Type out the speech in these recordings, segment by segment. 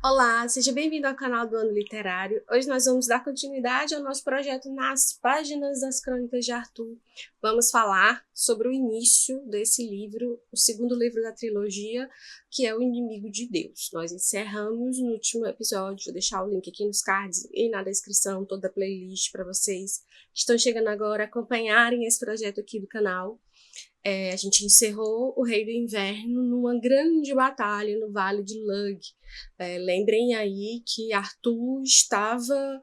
Olá, seja bem-vindo ao canal do Ano Literário. Hoje nós vamos dar continuidade ao nosso projeto Nas Páginas das Crônicas de Arthur. Vamos falar sobre o início desse livro, o segundo livro da trilogia, que é O Inimigo de Deus. Nós encerramos no último episódio, vou deixar o link aqui nos cards e na descrição, toda a playlist para vocês que estão chegando agora acompanharem esse projeto aqui do canal. A gente encerrou o Rei do Inverno numa grande batalha no Vale de Lug. Lembrem aí que Arthur estava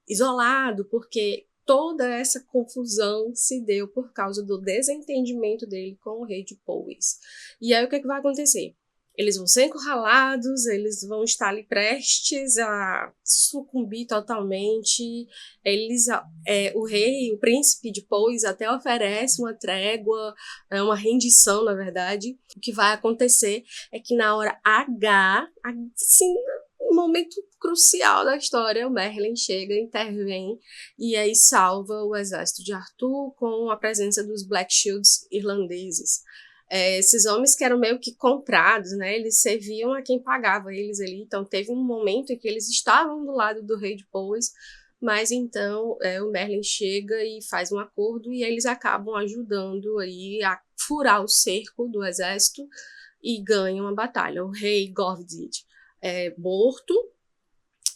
isolado, porque toda essa confusão se deu por causa do desentendimento dele com o rei de Powys. E aí o que é que vai acontecer? Eles vão ser encurralados, eles vão estar ali prestes a sucumbir totalmente. O rei, o príncipe de Powys até oferece uma trégua, uma rendição, na verdade. O que vai acontecer é que na hora H, assim, um momento crucial da história, o Merlin chega, intervém e aí salva o exército de Arthur com a presença dos Black Shields irlandeses. Esses homens que eram meio que comprados, né? Eles serviam a quem pagava eles ali. Então teve um momento em que eles estavam do lado do rei de Powys, mas então o Merlin chega e faz um acordo e eles acabam ajudando aí a furar o cerco do exército e ganham a batalha. O rei Gorvdid é morto,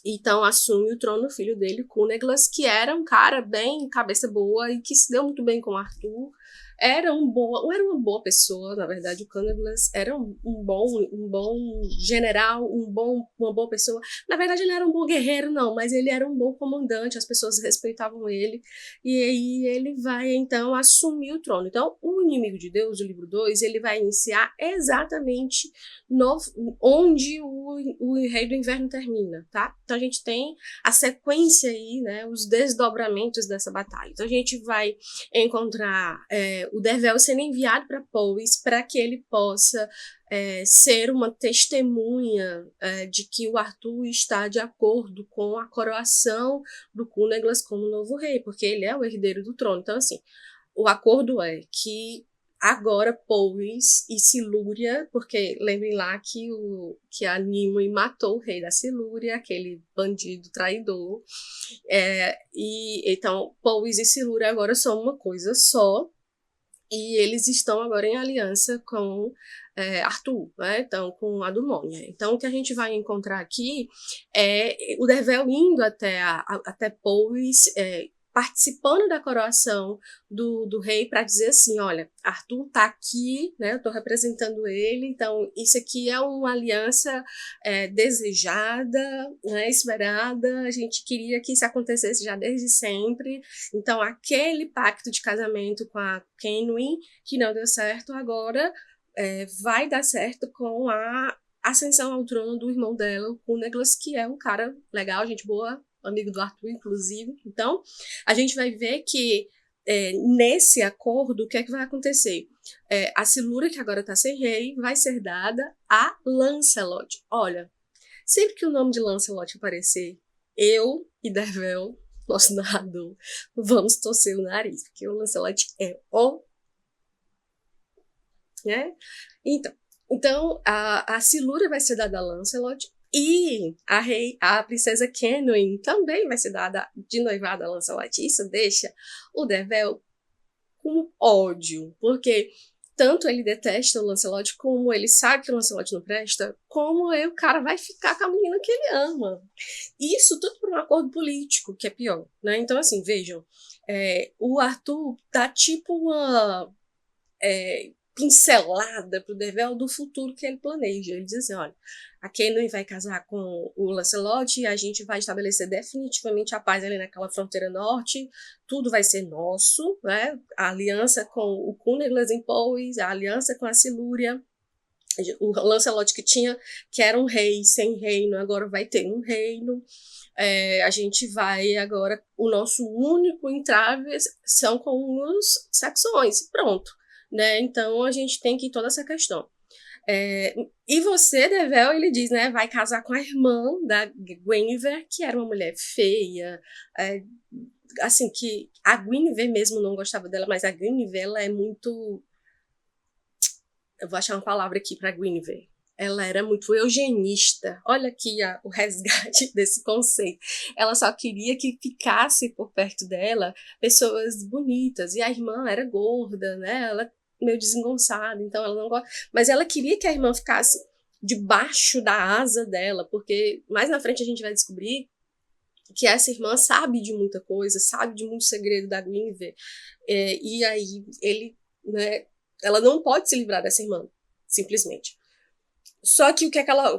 então assume o trono o filho dele, Cuneglas, que era um cara bem cabeça boa e que se deu muito bem com Arthur. Era uma boa pessoa, na verdade. O Cuneglas era um bom general, uma boa pessoa. Na verdade, ele era um bom guerreiro, não, mas ele era um bom comandante, as pessoas respeitavam ele. E aí ele vai, então, assumir o trono. Então, o Inimigo de Deus, o livro 2, ele vai iniciar exatamente onde o Rei do Inverno termina, tá? Então, a gente tem a sequência aí, né, os desdobramentos dessa batalha. Então, a gente vai encontrar o Dervel sendo enviado para Powys para que ele possa ser uma testemunha de que o Arthur está de acordo com a coroação do Cuneglas como novo rei, porque ele é o herdeiro do trono. Então, assim, o acordo é que agora Powys e Silúria, porque lembrem lá que a Nimue matou o rei da Silúria, aquele bandido traidor, e então Powys e Silúria agora são uma coisa só, e eles estão agora em aliança com Arthur, né? Então, com a Dumônia. Então, o que a gente vai encontrar aqui é o Dervel indo até Powys, participando da coroação do rei para dizer assim, olha, Arthur tá aqui, né, eu tô representando ele, então isso aqui é uma aliança desejada, né, esperada, a gente queria que isso acontecesse já desde sempre, então aquele pacto de casamento com a Kenwyn, que não deu certo, agora vai dar certo com a ascensão ao trono do irmão dela, o Cuneglas, que é um cara legal, gente boa, amigo do Arthur, inclusive. Então, a gente vai ver que nesse acordo, o que é que vai acontecer? A Silúria, que agora está sem rei, vai ser dada a Lancelot. Olha, sempre que o nome de Lancelot aparecer, eu e Dervel, nosso narrador, vamos torcer o nariz, porque o Lancelot é o... né? Então a Silúria vai ser dada a Lancelot, e a princesa Kenwyn também vai ser dada de noivado a Lancelot. Isso deixa o Dervel com ódio, porque tanto ele detesta o Lancelot, como ele sabe que o Lancelot não presta, como o cara vai ficar com a menina que ele ama. Isso tudo por um acordo político, que é pior, né? Então, assim, vejam, o Arthur tá tipo uma pincelada pro Dervel do futuro que ele planeja. Ele diz assim, olha, a Kenwyn vai casar com o Lancelot e a gente vai estabelecer definitivamente a paz ali naquela fronteira norte, tudo vai ser nosso, né? A aliança com o Cuneglas em Powys, a aliança com a Silúria, o Lancelot que era um rei sem reino, agora vai ter um reino. A gente vai agora, o nosso único entrave são com os saxões, pronto. Né? Então a gente tem que toda essa questão. E você, Dervel, ele diz, né, vai casar com a irmã da Guinevere, que era uma mulher feia, assim, que a Guinevere mesmo não gostava dela, mas a Guinevere, ela é muito... Eu vou achar uma palavra aqui para Guinevere. Ela era muito eugenista. Olha aqui o resgate desse conceito. Ela só queria que ficasse por perto dela pessoas bonitas. E a irmã era gorda, né? Ela meio desengonçada, então ela não gosta. Mas ela queria que a irmã ficasse debaixo da asa dela, porque mais na frente a gente vai descobrir que essa irmã sabe de muita coisa, sabe de muito segredo da Guinevere. E aí ele, né? Ela não pode se livrar dessa irmã, simplesmente. Só que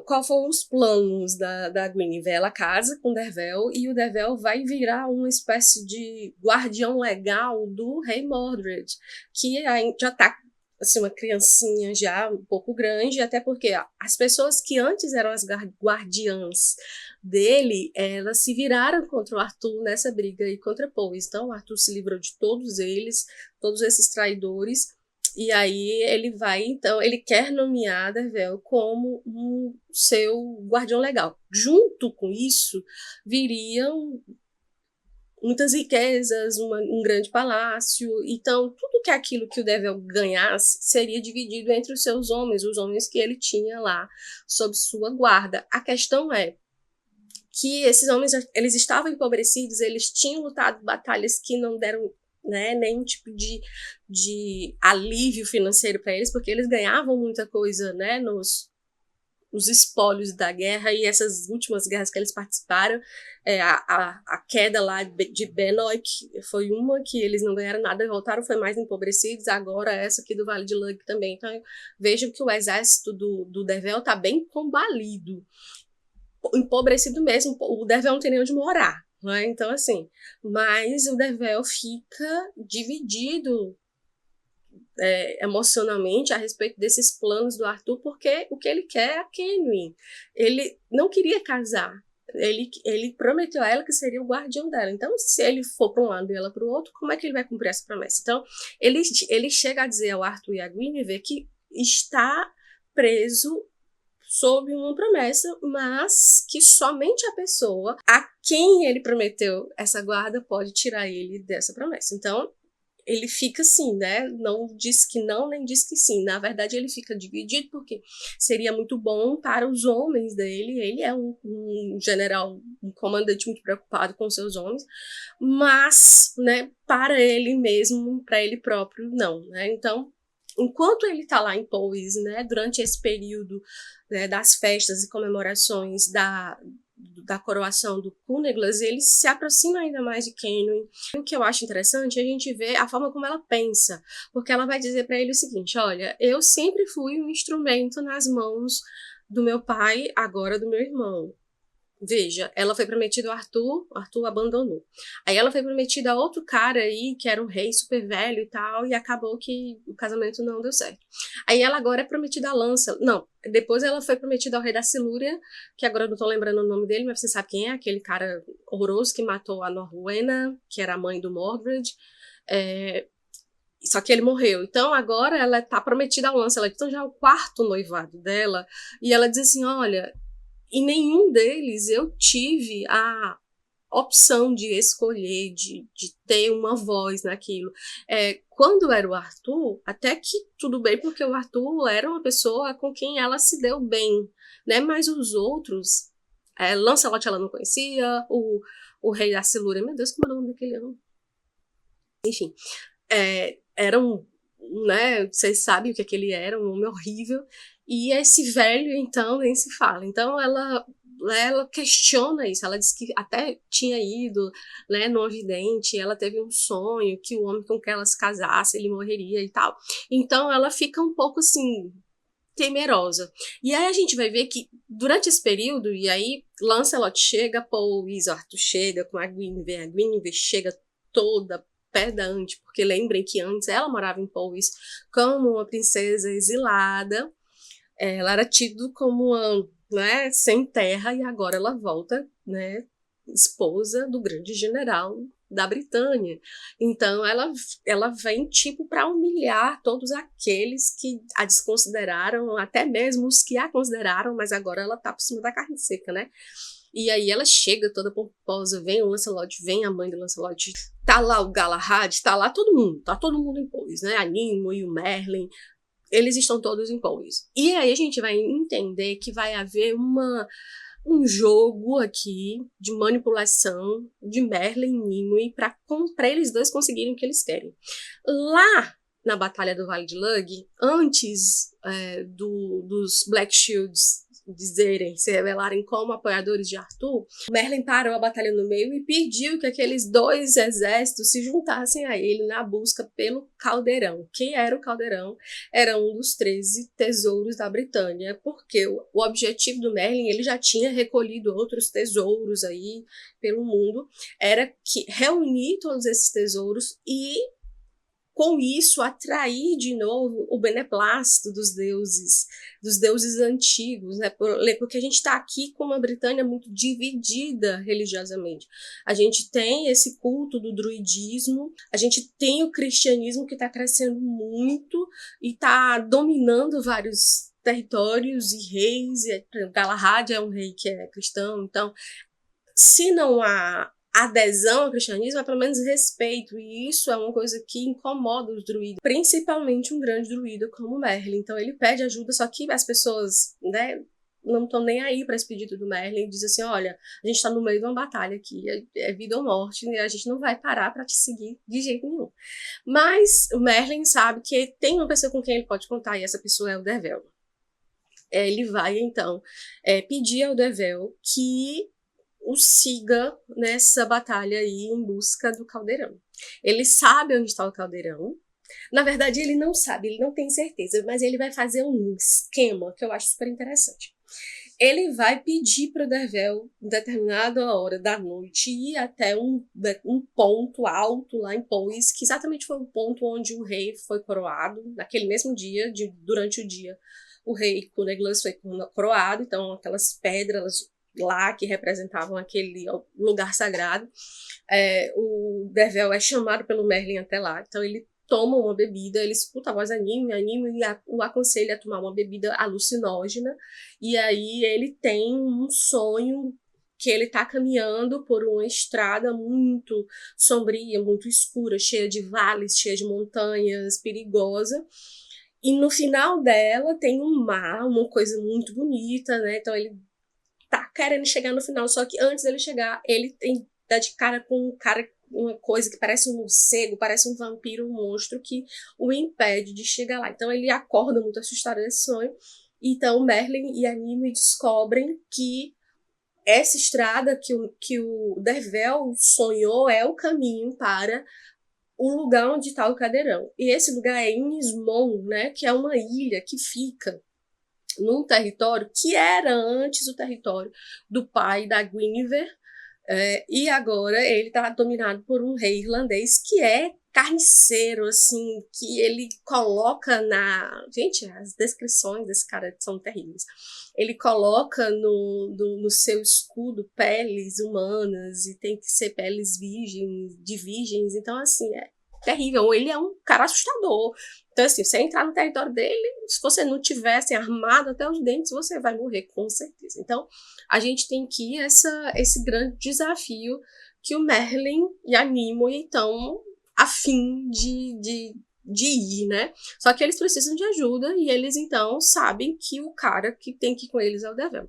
qual foram os planos da Guinevere? Ela casa com o Dervel e o Dervel vai virar uma espécie de guardião legal do rei Mordred, que já está assim, uma criancinha já um pouco grande, até porque as pessoas que antes eram as guardiãs dele, elas se viraram contra o Arthur nessa briga aí contra Powys. Então o Arthur se livrou de todos eles, todos esses traidores. E aí ele quer nomear Dervel como seu guardião legal. Junto com isso, viriam muitas riquezas, um grande palácio. Então, tudo que aquilo que o Dervel ganhasse seria dividido entre os seus homens, os homens que ele tinha lá sob sua guarda. A questão é que esses homens, eles estavam empobrecidos, eles tinham lutado batalhas que não deram, né, nenhum tipo de alívio financeiro para eles, porque eles ganhavam muita coisa, né, nos espólios da guerra, e essas últimas guerras que eles participaram, a queda lá de Benoit foi uma que eles não ganharam nada e voltaram, foi mais empobrecidos. Agora essa aqui do Vale de Lug também. Então vejam que o exército do Dervel está bem combalido, empobrecido mesmo. O Dervel não tem nem onde morar. Né? Então, assim, mas o Dervel fica dividido emocionalmente a respeito desses planos do Arthur, porque o que ele quer é a Kenwyn. Ele não queria casar. Ele prometeu a ela que seria o guardião dela. Então, se ele for para um lado e ela para o outro, como é que ele vai cumprir essa promessa? Então, ele chega a dizer ao Arthur e a Guinevere que está preso sob uma promessa, mas que somente a pessoa a quem ele prometeu essa guarda pode tirar ele dessa promessa. Então, ele fica assim, né? Não diz que não, nem diz que sim. Na verdade, ele fica dividido porque seria muito bom para os homens dele. Ele é um general, um comandante muito preocupado com seus homens, mas, né, para ele mesmo, para ele próprio, não, né? Então, enquanto ele está lá em Powys, né, durante esse período, né, das festas e comemorações da coroação do Culeglas, ele se aproxima ainda mais de Kenwyn. O que eu acho interessante é a gente ver a forma como ela pensa, porque ela vai dizer para ele o seguinte: olha, eu sempre fui um instrumento nas mãos do meu pai, agora do meu irmão. Veja, ela foi prometida ao Arthur, o Arthur abandonou. Aí ela foi prometida a outro cara aí, que era um rei super velho e tal, e acabou que o casamento não deu certo. Aí ela agora é prometida a Lancel. Não, depois ela foi prometida ao rei da Silúria, que agora eu não tô lembrando o nome dele, mas você sabe quem é, aquele cara horroroso que matou a Norwena, que era a mãe do Mordred. Só que ele morreu. Então agora ela tá prometida ao Lancel. Então já é o quarto noivado dela, e ela diz assim: olha, em nenhum deles eu tive a opção de escolher, de ter uma voz naquilo. Quando era o Arthur, até que tudo bem, porque o Arthur era uma pessoa com quem ela se deu bem, né? Mas os outros, Lancelot ela não conhecia, o rei da Silúria, meu Deus, como é o nome daquele ano? Enfim, eram, né? Vocês sabem o que ele era, um homem horrível. E esse velho, então, nem se fala. Então, ela questiona isso. Ela diz que até tinha ido, né, no vidente, ela teve um sonho que o homem com quem ela se casasse, ele morreria e tal. Então, ela fica um pouco, assim, temerosa. E aí a gente vai ver que, durante esse período, e aí Lancelot chega, Powys, Arthur chega com a Guinevere chega toda pedante, porque lembrem que antes ela morava em Powys como uma princesa exilada. Ela era tida como uma, né, sem terra, e agora ela volta, né, esposa do grande general da Britânia. Então ela vem tipo para humilhar todos aqueles que a desconsideraram, até mesmo os que a consideraram, mas agora ela tá por cima da carne seca, né? E aí ela chega toda pomposa, vem o Lancelot, vem a mãe do Lancelot, tá lá o Galahad, tá lá tá todo mundo em pose, né? A Nimue e o Merlin, eles estão todos em pose. E aí a gente vai entender que vai haver um jogo aqui de manipulação de Merlin e Nimue para eles dois conseguirem o que eles querem. Lá na Batalha do Vale de Lug, antes dos Black Shields se revelarem como apoiadores de Arthur, Merlin parou a batalha no meio e pediu que aqueles dois exércitos se juntassem a ele na busca pelo Caldeirão. Quem era o Caldeirão? Era um dos 13 tesouros da Britânia, porque o objetivo do Merlin, ele já tinha recolhido outros tesouros aí pelo mundo, era que reunir todos esses tesouros e com isso atrair de novo o beneplácito dos deuses antigos, né? Porque a gente está aqui com uma Britânia muito dividida religiosamente. A gente tem esse culto do druidismo, a gente tem o cristianismo que está crescendo muito e está dominando vários territórios e reis. Galahad é um rei que é cristão, então se não há adesão ao cristianismo, é pelo menos respeito, e isso é uma coisa que incomoda os druidas, principalmente um grande druida como Merlin. Então ele pede ajuda, só que as pessoas, né, não estão nem aí para esse pedido do Merlin, e diz assim, olha, a gente está no meio de uma batalha aqui, é vida ou morte, e a gente não vai parar para te seguir de jeito nenhum. Mas o Merlin sabe que tem uma pessoa com quem ele pode contar, e essa pessoa é o Dervel. Ele vai, então, pedir ao Dervel que o siga nessa batalha aí em busca do Caldeirão. Ele sabe onde está o Caldeirão. Na verdade, ele não sabe, ele não tem certeza, mas ele vai fazer um esquema que eu acho super interessante. Ele vai pedir para o Dervel, em determinada hora da noite, ir até um ponto alto lá em Powys, que exatamente foi o ponto onde o rei foi coroado, naquele mesmo dia, durante o dia, o rei Cuneglas foi coroado, então aquelas pedras lá que representavam aquele lugar sagrado. O Dervel é chamado pelo Merlin até lá, então ele toma uma bebida, ele escuta a voz da Nimue o aconselha a tomar uma bebida alucinógena, e aí ele tem um sonho que ele está caminhando por uma estrada muito sombria, muito escura, cheia de vales, cheia de montanhas, perigosa. E no final dela tem um mar, uma coisa muito bonita, né? Então ele tá querendo chegar no final, só que antes dele chegar, ele dá de cara com uma coisa que parece um morcego, parece um vampiro, um monstro que o impede de chegar lá. Então ele acorda muito assustado desse sonho. Então Merlin e a Nimue descobrem que essa estrada que o Dervel sonhou é o caminho para o lugar onde está o Caldeirão. E esse lugar é Inismon, né, que é uma ilha que fica num território que era antes o território do pai da Guinevere, e agora ele está dominado por um rei irlandês que é carniceiro, assim, que ele coloca Gente, as descrições desse cara são terríveis. Ele coloca no seu escudo peles humanas, e tem que ser peles de virgens, então, assim, é terrível. Ele é um cara assustador. Então, assim, você entrar no território dele, se você não tivesse armado até os dentes, você vai morrer, com certeza. Então, a gente tem aqui esse grande desafio que o Merlin e a Nimue estão a fim de ir, né? Só que eles precisam de ajuda e eles, então, sabem que o cara que tem que ir com eles é o Dervel.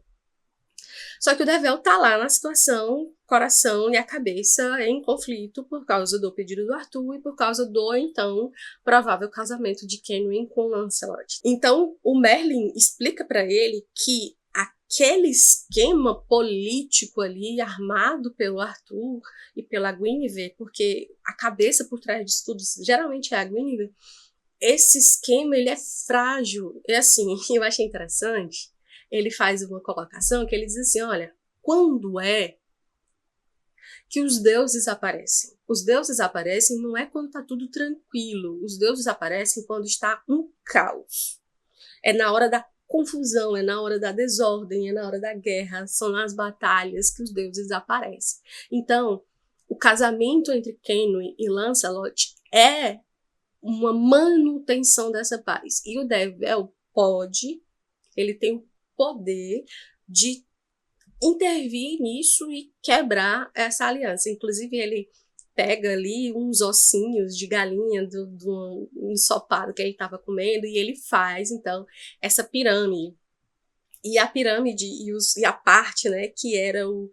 Só que o Dervel tá lá na situação, coração e a cabeça em conflito por causa do pedido do Arthur e por causa do, então, provável casamento de Kenwyn com Lancelot. Então, o Merlin explica para ele que aquele esquema político ali, armado pelo Arthur e pela Guinevere, porque a cabeça por trás disso tudo geralmente é a Guinevere, esse esquema, ele é frágil. E assim, eu achei interessante, ele faz uma colocação que ele diz assim, olha, quando é que os deuses aparecem? Os deuses aparecem não é quando está tudo tranquilo, os deuses aparecem quando está um caos. É na hora da confusão, é na hora da desordem, é na hora da guerra, são nas batalhas que os deuses aparecem. Então, o casamento entre Kenwyn e Lancelot é uma manutenção dessa paz. E o Dervel ele tem o poder de intervir nisso e quebrar essa aliança. Inclusive, ele pega ali uns ossinhos de galinha do ensopado que ele estava comendo e ele faz, então, essa pirâmide. E a pirâmide e a parte, né, que era o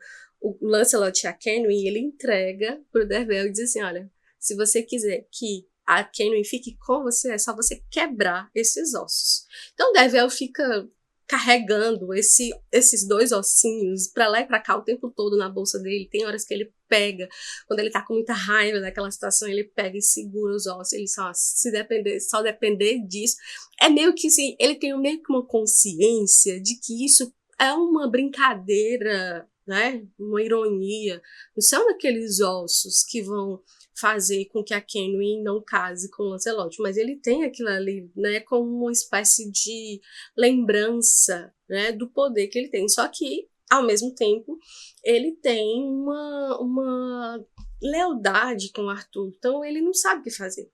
Lancelot e a Kenwyn, ele entrega pro Dervel e diz assim, olha, se você quiser que a Kenwyn fique com você, é só você quebrar esses ossos. Então o Dervel fica carregando esses dois ossinhos pra lá e pra cá o tempo todo na bolsa dele. Tem horas que ele pega, quando ele tá com muita raiva daquela situação, ele pega e segura os ossos. Ele só depender disso. É meio que assim, ele tem meio que uma consciência de que isso é uma brincadeira, né? Uma ironia. Não são aqueles ossos que vão fazer com que a Kenwyn não case com o Lancelot, mas ele tem aquilo ali, né, como uma espécie de lembrança, né, do poder que ele tem. Só que, ao mesmo tempo, ele tem uma lealdade com o Arthur, então ele não sabe o que fazer.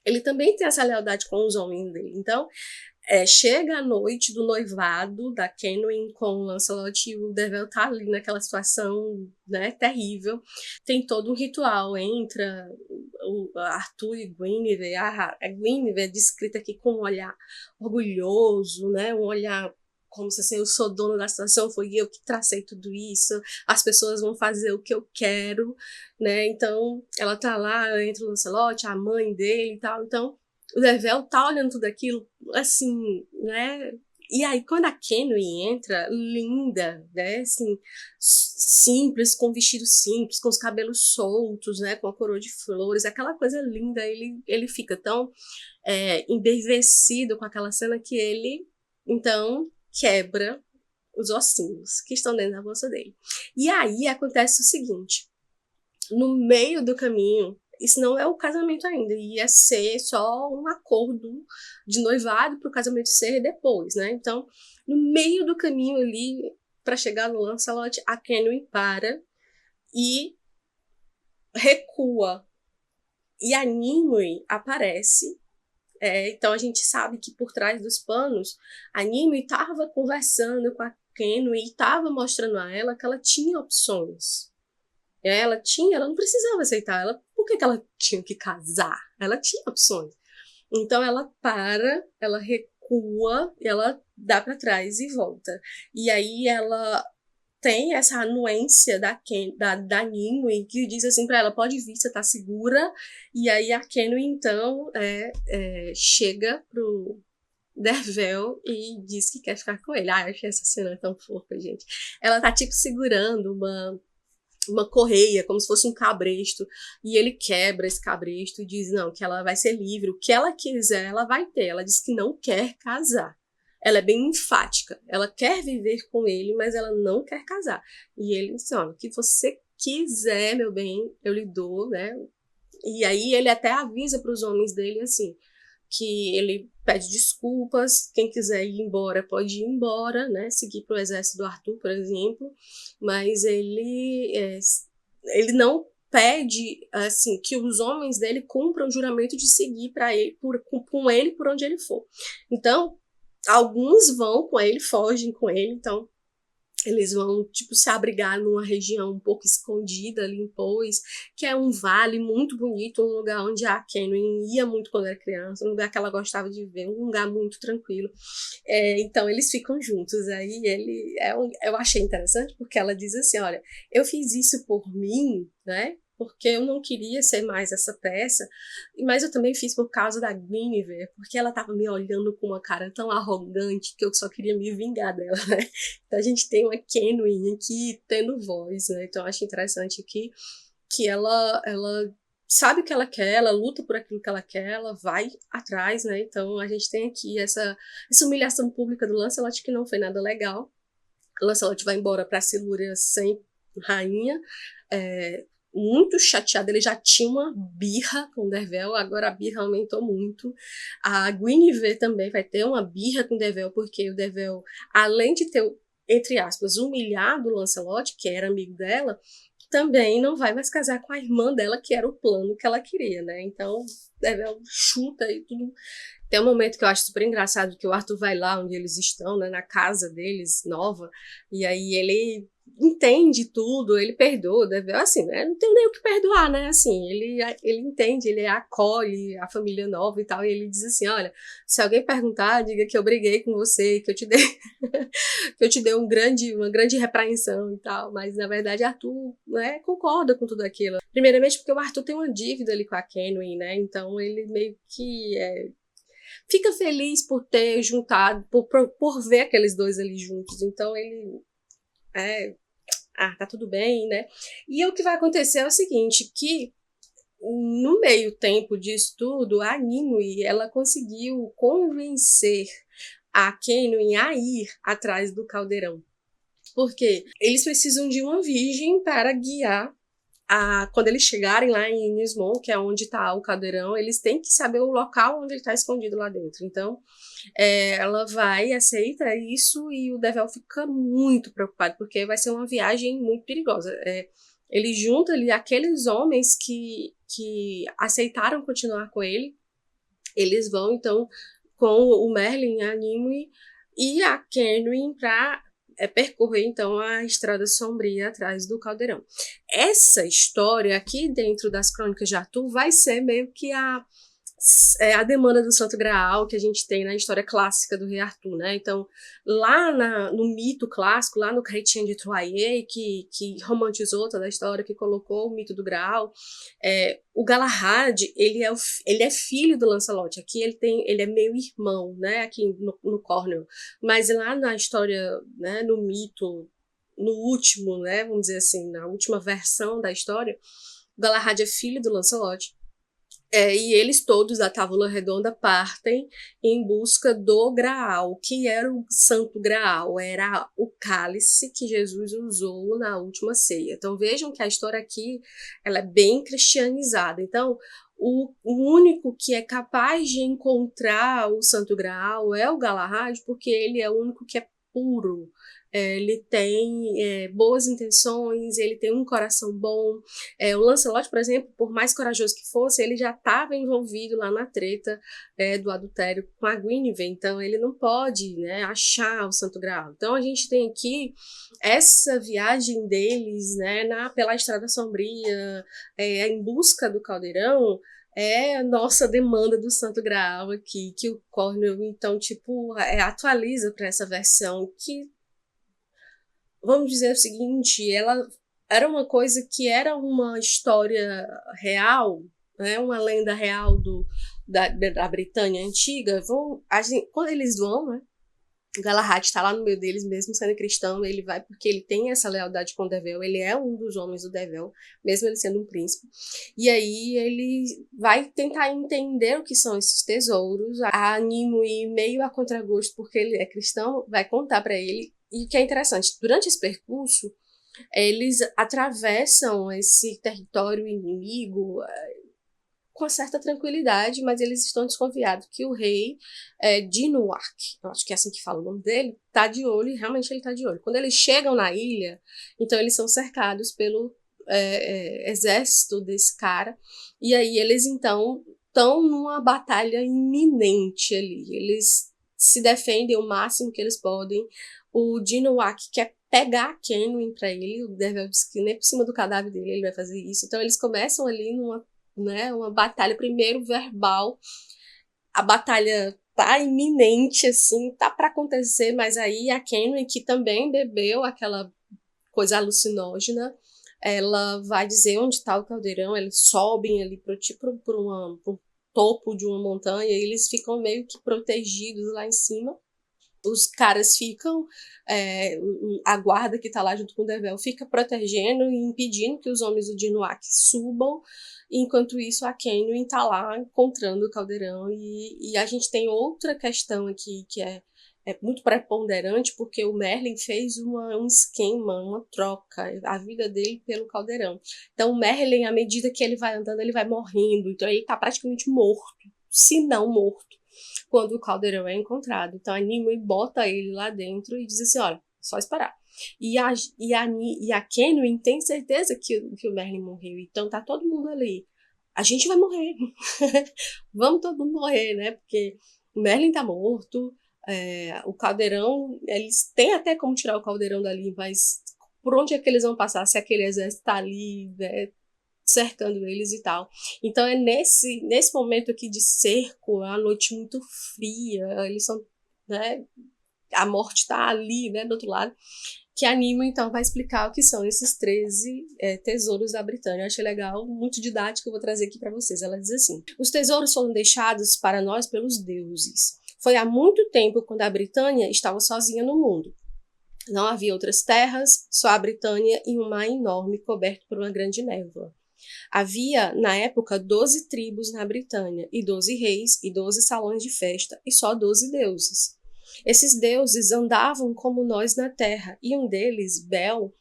Ele também tem essa lealdade com os homens dele. Então, chega a noite do noivado da Kenwyn com o Lancelot e o Dervel tá ali naquela situação, né, terrível. Tem todo um ritual, entra o Arthur e Guinevere. A Guinevere é descrita aqui com um olhar orgulhoso, né, um olhar como se assim, eu sou dono da situação, foi eu que tracei tudo isso, as pessoas vão fazer o que eu quero, né, então ela tá lá, entra o Lancelot, a mãe dele e tal, então o Dervel tá olhando tudo aquilo, assim, né, e aí quando a Kenwyn entra, linda, né, assim, simples, com vestido simples, com os cabelos soltos, né, com a coroa de flores, aquela coisa linda, ele fica tão embevecido com aquela cena que ele, então, quebra os ossinhos que estão dentro da bolsa dele. E aí acontece o seguinte, no meio do caminho, isso não é o casamento ainda, ia ser só um acordo de noivado para o casamento ser depois, né? Então, no meio do caminho ali, para chegar no Lancelot, a Kenwyn para e recua. E a Nimue aparece. Então a gente sabe que por trás dos panos, a Nimue estava conversando com a Kenwyn e estava mostrando a ela que ela tinha opções. Ela não precisava aceitar. Por que ela tinha que casar? Ela tinha opções. Então ela para, ela recua, ela dá para trás e volta. E aí ela tem essa anuência da Nimue que diz assim para ela, pode vir, você tá segura. E aí a Kenwyn então chega pro Dervel e diz que quer ficar com ele. Eu achei essa cena tão fofa, gente. Ela tá tipo segurando uma correia, como se fosse um cabresto, e ele quebra esse cabresto e diz, não, que ela vai ser livre, o que ela quiser ela vai ter. Ela diz que não quer casar. Ela é bem enfática, ela quer viver com ele, mas ela não quer casar. E ele diz, olha, o que você quiser, meu bem, eu lhe dou, né? E aí ele até avisa para os homens dele, assim, que ele pede desculpas, quem quiser ir embora pode ir embora, né, seguir para o exército do Arthur, por exemplo, mas ele não pede assim que os homens dele cumpram o juramento de seguir para ele com ele por onde ele for. Então, alguns vão com ele, fogem com ele, então eles vão, tipo, se abrigar numa região um pouco escondida ali em Pois, que é um vale muito bonito, um lugar onde a Kenwyn ia muito quando era criança, um lugar que ela gostava de ver, um lugar muito tranquilo. Então, eles ficam juntos. Aí eu achei interessante, porque ela diz assim, olha, eu fiz isso por mim, né? Porque eu não queria ser mais essa peça, mas eu também fiz por causa da Guinevere, porque ela estava me olhando com uma cara tão arrogante que eu só queria me vingar dela, né? Então a gente tem uma Kenwyn aqui tendo voz, né? Então eu acho interessante aqui que ela sabe o que ela quer, ela luta por aquilo que ela quer, ela vai atrás, né? Então a gente tem aqui essa humilhação pública do Lancelot que não foi nada legal. O Lancelot vai embora para Silúria sem rainha, muito chateado, ele já tinha uma birra com o Dervel, agora a birra aumentou muito. A Guinevere também vai ter uma birra com o Dervel, porque o Dervel, além de ter, entre aspas, humilhado o Lancelot, que era amigo dela, também não vai mais casar com a irmã dela, que era o plano que ela queria, né? Então, Dervel chuta e tudo. Tem um momento que eu acho super engraçado, que o Arthur vai lá onde eles estão, né, na casa deles, nova, e aí ele entende tudo, ele perdoa, deve, assim, né, não tem nem o que perdoar, né, assim, ele entende, ele acolhe a família nova e tal, e ele diz assim, olha, se alguém perguntar, diga que eu briguei com você, que eu te dei, que eu te dei uma grande repreensão e tal, mas na verdade Arthur, né, concorda com tudo aquilo. Primeiramente porque o Arthur tem uma dívida ali com a Kenway, né, então ele meio que fica feliz por ter juntado, por ver aqueles dois ali juntos. Então ele tá tudo bem, né? E o que vai acontecer é o seguinte, que no meio tempo disso tudo, a Nimue, ela conseguiu convencer a Kenway a ir atrás do caldeirão. Porque eles precisam de uma virgem para guiar quando eles chegarem lá em Inismon, que é onde está o caldeirão, eles têm que saber o local onde ele está escondido lá dentro. Então, ela vai, aceita isso e o Devel fica muito preocupado, porque vai ser uma viagem muito perigosa. Ele junta ali aqueles homens que aceitaram continuar com ele, eles vão, então, com o Merlin, a Nimue e a Kenwyn para percorrer, então, a Estrada Sombria atrás do caldeirão. Essa história aqui dentro das Crônicas de Arthur vai ser meio que a demanda do Santo Graal que a gente tem na história clássica do rei Arthur, né? Então, lá no mito clássico, lá no Chrétien de Troyes, que romantizou toda a história, que colocou o mito do Graal, o Galahad, ele é filho do Lancelot. Aqui ele é meio irmão, né? Aqui no Cornwall. Mas lá na história, né? No mito, no último, né? Vamos dizer assim, na última versão da história, o Galahad é filho do Lancelot. E eles todos da Távola Redonda partem em busca do Graal, que era o Santo Graal, era o cálice que Jesus usou na última ceia. Então vejam que a história aqui ela é bem cristianizada. Então o único que é capaz de encontrar o Santo Graal é o Galahad, porque ele é o único que é puro. Ele tem boas intenções, ele tem um coração bom. O Lancelot, por exemplo, por mais corajoso que fosse, ele já estava envolvido lá na treta do adultério com a Guinevere, então ele não pode, né, achar o Santo Graal. Então a gente tem aqui essa viagem deles, né, pela Estrada Sombria, em busca do caldeirão, é a nossa demanda do Santo Graal aqui, que o Cornwell, então, tipo, atualiza para essa versão que, vamos dizer o seguinte, ela era uma coisa que era uma história real, né, uma lenda real da Britânia antiga. Quando eles vão, né, o Galahad está lá no meio deles, mesmo sendo cristão, ele vai porque ele tem essa lealdade com o Devel, ele é um dos homens do Devel, mesmo ele sendo um príncipe. E aí ele vai tentar entender o que são esses tesouros. A Nimue, meio a contragosto, porque ele é cristão, vai contar para ele. E o que é interessante, durante esse percurso, eles atravessam esse território inimigo com certa tranquilidade, mas eles estão desconfiados que o rei Dinuark, eu acho que é assim que fala o nome dele, tá de olho, e realmente ele tá de olho. Quando eles chegam na ilha, então eles são cercados pelo exército desse cara, e aí eles então estão numa batalha iminente ali, eles se defendem o máximo que eles podem. O Dinuark quer pegar a Kenwyn pra ele, o Devel diz que nem por cima do cadáver dele ele vai fazer isso, então eles começam ali uma batalha primeiro verbal, a batalha tá iminente, assim, tá para acontecer, mas aí a Kenwyn, que também bebeu aquela coisa alucinógena, ela vai dizer onde tá o caldeirão, eles sobem ali pro topo de uma montanha, e eles ficam meio que protegidos lá em cima. Os caras ficam, a guarda que tá lá junto com o Devel fica protegendo e impedindo que os homens do Dinuark subam, enquanto isso a Kenwyn tá lá encontrando o caldeirão, e a gente tem outra questão aqui que é muito preponderante, porque o Merlin fez um esquema, uma troca, a vida dele pelo caldeirão. Então o Merlin, à medida que ele vai andando, ele vai morrendo, então ele tá praticamente morto, se não morto, quando o caldeirão é encontrado. Então a Nimue bota ele lá dentro e diz assim, olha, só esperar. E a Kenwyn tem certeza que o Merlin morreu, então tá todo mundo ali a gente vai morrer, vamos todo mundo morrer, né? Porque o Merlin tá morto, o caldeirão, eles têm até como tirar o caldeirão dali, mas por onde é que eles vão passar se aquele exército tá ali, né, cercando eles e tal. Então é nesse momento aqui de cerco, a noite muito fria, eles são, né, a morte está ali, né, do outro lado, que a Nimue, então, vai explicar o que são esses 13 tesouros da Britânia. Eu achei legal, muito didático, eu vou trazer aqui para vocês. Ela diz assim: os tesouros foram deixados para nós pelos deuses. Foi há muito tempo quando a Britânia estava sozinha no mundo. Não havia outras terras, só a Britânia e um mar enorme coberto por uma grande névoa. Havia, na época, 12 tribos na Britânia, e 12 reis, e 12 salões de festa, e só 12 deuses. Esses deuses andavam como nós na terra, e um deles, Bel,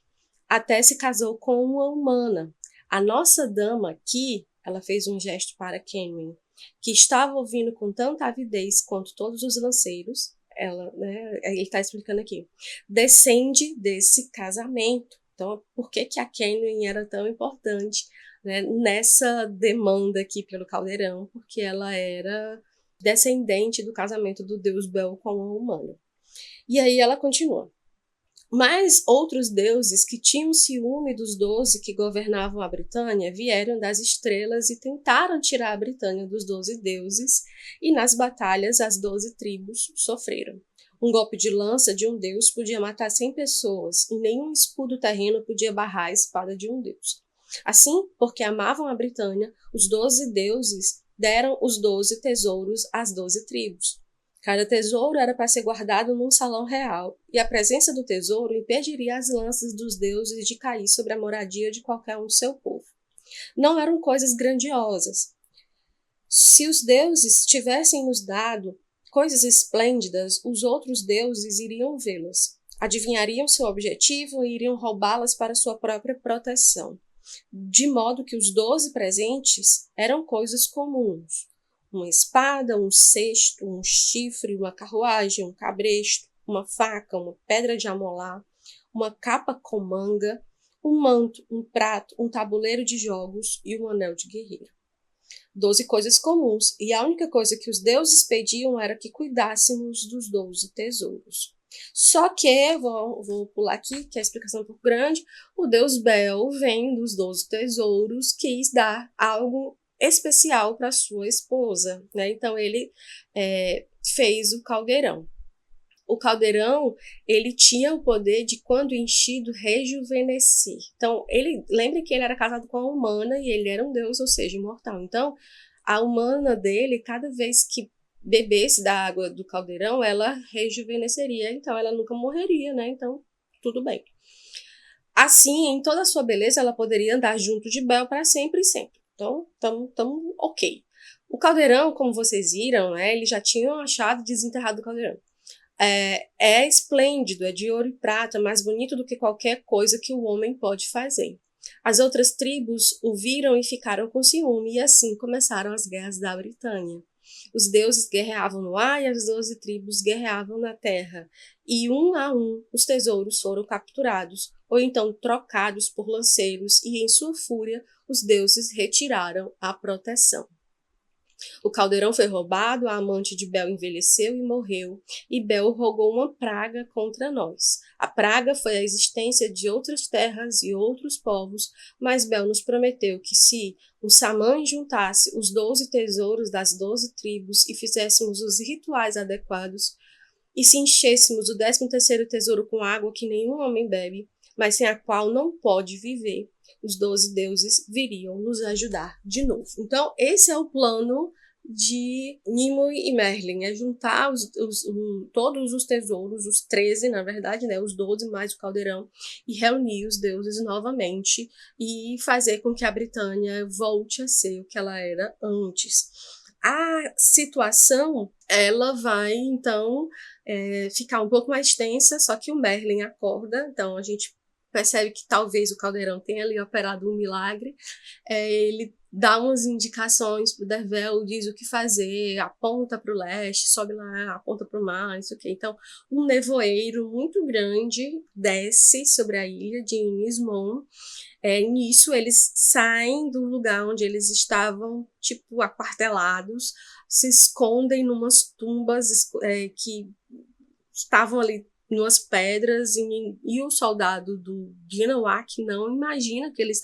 até se casou com uma humana. A nossa dama aqui, ela fez um gesto para Kenwyn, que estava ouvindo com tanta avidez quanto todos os lanceiros, ele está explicando aqui, descende desse casamento. Então, por que a Kenwyn era tão importante, né, nessa demanda aqui pelo caldeirão? Porque ela era descendente do casamento do deus Bel com a humana. E aí ela continua. Mas outros deuses que tinham ciúme dos 12 que governavam a Britânia vieram das estrelas e tentaram tirar a Britânia dos 12 deuses, e nas batalhas as 12 tribos sofreram. Um golpe de lança de um deus podia matar 100 pessoas, e nenhum escudo terreno podia barrar a espada de um deus. Assim, porque amavam a Britânia, os 12 deuses deram os 12 tesouros às 12 tribos. Cada tesouro era para ser guardado num salão real, e a presença do tesouro impediria as lanças dos deuses de cair sobre a moradia de qualquer um do seu povo. Não eram coisas grandiosas. Se os deuses tivessem nos dado coisas esplêndidas, os outros deuses iriam vê-las, adivinhariam seu objetivo e iriam roubá-las para sua própria proteção. De modo que os 12 presentes eram coisas comuns. Uma espada, um cesto, um chifre, uma carruagem, um cabresto, uma faca, uma pedra de amolar, uma capa com manga, um manto, um prato, um tabuleiro de jogos e um anel de guerreiro. 12 coisas comuns, e a única coisa que os deuses pediam era que cuidássemos dos 12 tesouros. Só que, vou pular aqui, que a explicação é um pouco grande, o deus Bel, vem dos 12 tesouros, quis dar algo especial para sua esposa, né? Então ele fez o caldeirão. O caldeirão, ele tinha o poder de, quando enchido, rejuvenescer. Então, lembre que ele era casado com a humana e ele era um deus, ou seja, imortal. Então, a humana dele, cada vez que bebesse da água do caldeirão, ela rejuvenesceria, então ela nunca morreria, né? Então, tudo bem. Assim, em toda a sua beleza, ela poderia andar junto de Bel para sempre e sempre. Então, estamos ok. O caldeirão, como vocês viram, né, eles já tinham achado e desenterrado o caldeirão. É esplêndido, é de ouro e prata, mais bonito do que qualquer coisa que o homem pode fazer. As outras tribos o viram e ficaram com ciúme, e assim começaram as guerras da Britânia. Os deuses guerreavam no ar e as 12 tribos guerreavam na terra, e um a um os tesouros foram capturados, ou então trocados por lanceiros, e em sua fúria os deuses retiraram a proteção. O caldeirão foi roubado, a amante de Bel envelheceu e morreu, e Bel rogou uma praga contra nós. A praga foi a existência de outras terras e outros povos, mas Bel nos prometeu que se um Samã juntasse os 12 tesouros das 12 tribos e fizéssemos os rituais adequados, e se enchêssemos o 13º tesouro com água que nenhum homem bebe, mas sem a qual não pode viver, os 12 deuses viriam nos ajudar de novo. Então, esse é o plano de Nimue e Merlin, é juntar todos os tesouros, os 13, na verdade, né, os 12 mais o caldeirão, e reunir os deuses novamente e fazer com que a Britânia volte a ser o que ela era antes. A situação, ela vai, então, ficar um pouco mais tensa, só que o Merlin acorda, então a gente percebe que talvez o Caldeirão tenha ali operado um milagre. Ele dá umas indicações pro Dervel, diz o que fazer, aponta para o leste, sobe lá, aponta para o mar, isso aqui. Então, um nevoeiro muito grande desce sobre a ilha de Inismon. Nisso, eles saem do lugar onde eles estavam, tipo, aquartelados, se escondem numas tumbas que estavam ali numas pedras, e o soldado do Dinawak não imagina que eles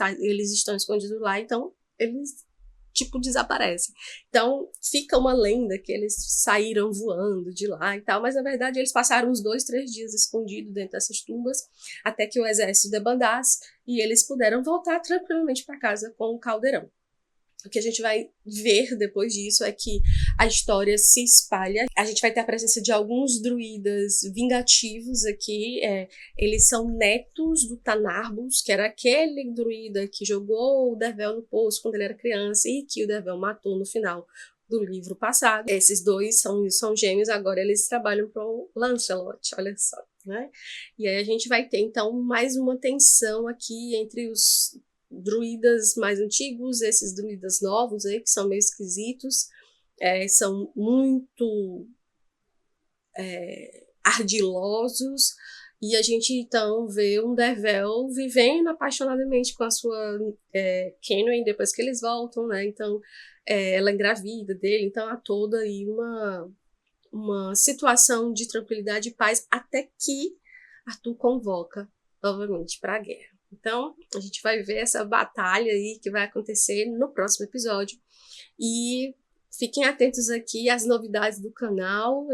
estão escondidos lá, então eles, tipo, desaparecem. Então, fica uma lenda que eles saíram voando de lá e tal, mas na verdade eles passaram uns 2, 3 dias escondidos dentro dessas tumbas, até que o exército debandasse, e eles puderam voltar tranquilamente para casa com o Caldeirão. O que a gente vai ver depois disso é que a história se espalha. A gente vai ter a presença de alguns druidas vingativos aqui. Eles são netos do Tanarbus, que era aquele druida que jogou o Dervel no poço quando ele era criança e que o Dervel matou no final do livro passado. Esses dois são gêmeos, agora eles trabalham para o Lancelot, olha só, né? E aí a gente vai ter, então, mais uma tensão aqui entre os druidas mais antigos, esses druidas novos aí, que são meio esquisitos, são muito ardilosos, e a gente então vê um Dervel vivendo apaixonadamente com a sua Kenwyn depois que eles voltam, né? Então ela engravida dele, então há toda aí uma situação de tranquilidade e paz, até que Arthur convoca novamente para a guerra. Então, a gente vai ver essa batalha aí que vai acontecer no próximo episódio. E fiquem atentos aqui às novidades do canal.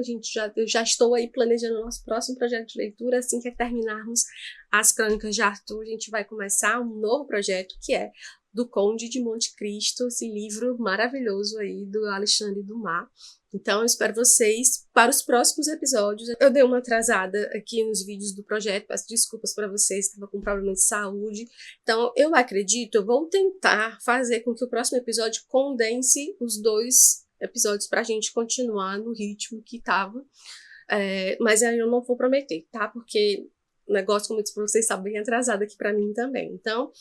Eu já estou aí planejando o nosso próximo projeto de leitura. Assim que terminarmos as Crônicas de Arthur, a gente vai começar um novo projeto, que é do Conde de Monte Cristo, esse livro maravilhoso aí do Alexandre Dumas. Então, eu espero vocês para os próximos episódios. Eu dei uma atrasada aqui nos vídeos do projeto, peço desculpas para vocês, estava com problema de saúde. Então, eu vou tentar fazer com que o próximo episódio condense os 2 episódios para a gente continuar no ritmo que estava. Mas aí eu não vou prometer, tá? Porque o negócio, como eu disse para vocês, está bem atrasado aqui para mim também. Então,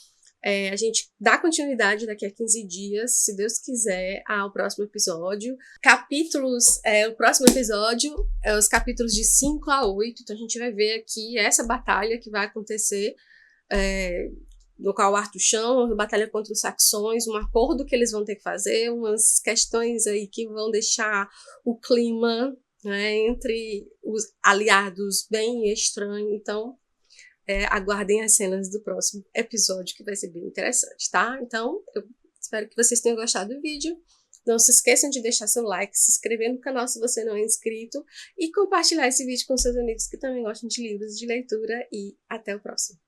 a gente dá continuidade daqui a 15 dias, se Deus quiser, ao próximo episódio. O próximo episódio é os capítulos de 5 a 8, então a gente vai ver aqui essa batalha que vai acontecer, no qual Arthur chama, uma batalha contra os saxões, um acordo que eles vão ter que fazer, umas questões aí que vão deixar o clima, né, entre os aliados bem estranho. Então, aguardem as cenas do próximo episódio, que vai ser bem interessante, tá? Então, eu espero que vocês tenham gostado do vídeo. Não se esqueçam de deixar seu like, se inscrever no canal se você não é inscrito e compartilhar esse vídeo com seus amigos que também gostam de livros de leitura. E até o próximo.